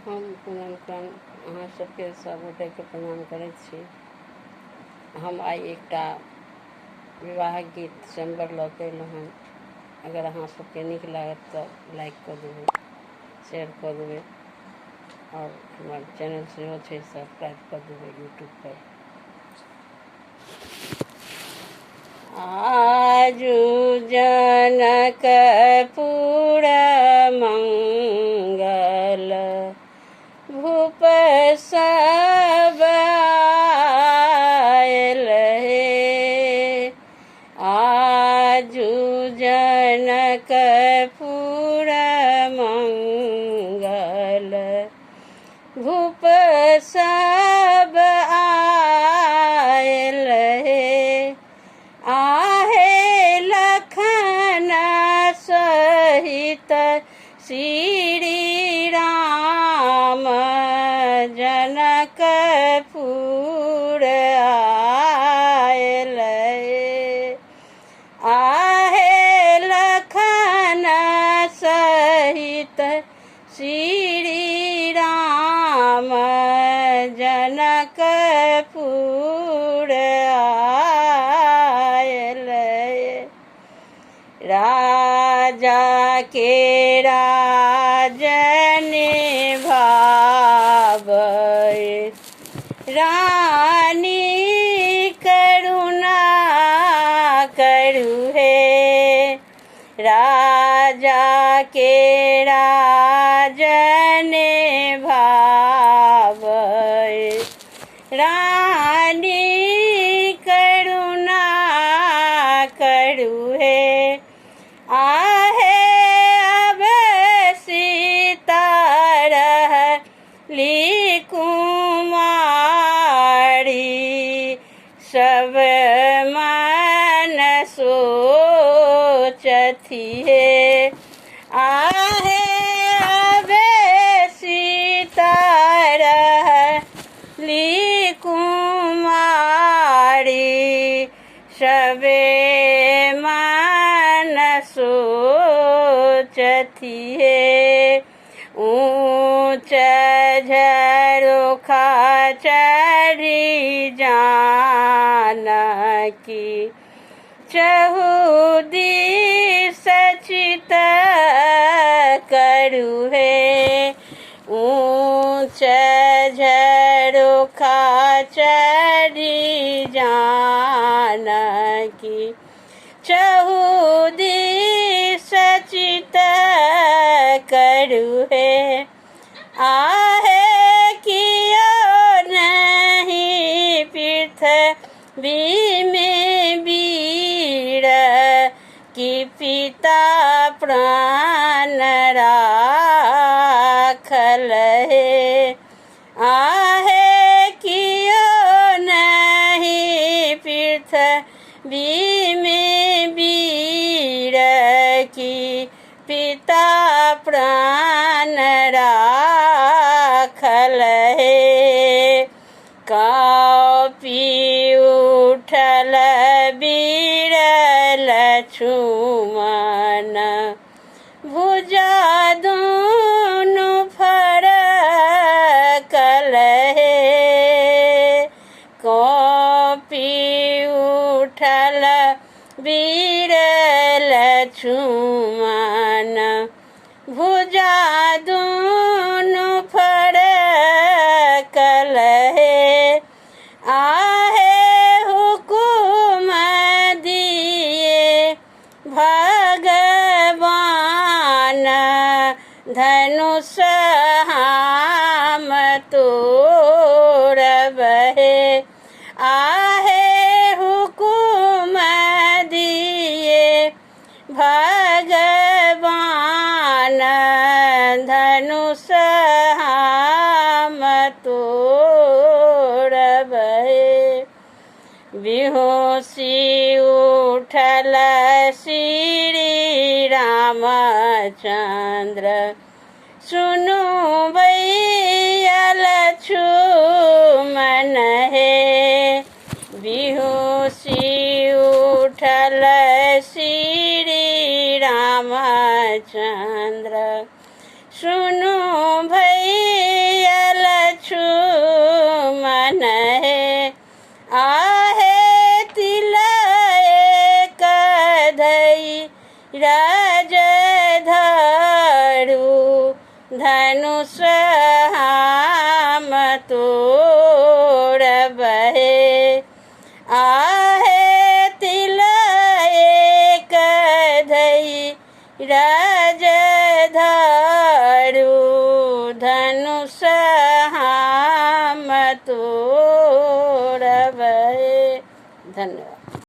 हम पूनम खान अहाँ सबके सब गोटेके प्रणाम करैत छी। हम आइ एकटा विवाहक गीत स्वयंवर लऽ कऽ अयलहुँ हन। अगर अहाँ सबके नीक लागत तऽ लाइक कऽ देबै, शेयर कऽ देबै और हमर चैनल सेहो छै सब्सक्राइब कऽ देबै यूट्यूब पर। आजू जनकपुर मंगल भूप सब आयल हे। आजू जनकपुर मंगल भूप सब आयल हे। आहे लखन सहित श्री राम जनकपुर आयल हे। आहे लखन सहित श्री राम जनकपुर आयल हे। राजा के राजन भावै रानी करुणा करू हे। राजा के राजन भावै रानी करुणा करू हे। आहे अब सीता रहली कुमारी सब मन सोचथि हे। आहे अब सीता रहली कुमारी सबे मन सोचथि हे। ऊँच झरोखा चढ़ी जानकी चहुदिस चित करू हे। ऊँच झरोखा चढ़ी जानकी चहुदिस चित करू हे। आहे कियो नहीं पृथ्वी में वीर की पिता प्राण राखल हे। आहे कियो नहीं पृथ्वी में वीर की पिता प्राण राखल हे। कापी उठल वीर लक्ष्मण भुजा दुनु फरकल हे। कापी उठल वीर लक्ष्मण भुजा दुनु फरकल हे। आहे हुकुम दिए भगवान धनुष हम तोड़ब हे। आहे हुकुम दिए भगवान धनुष हम तोड़ब हे। बेहोशी उठल श्री रामचंद्र सुनु भैया लक्ष्मण हे। बेहोशी उठल श्री रामचंद्र सुनु भैया राजधारू धनुष हम तोड़ब हे आहे तिल एक धई राजधारू धनुष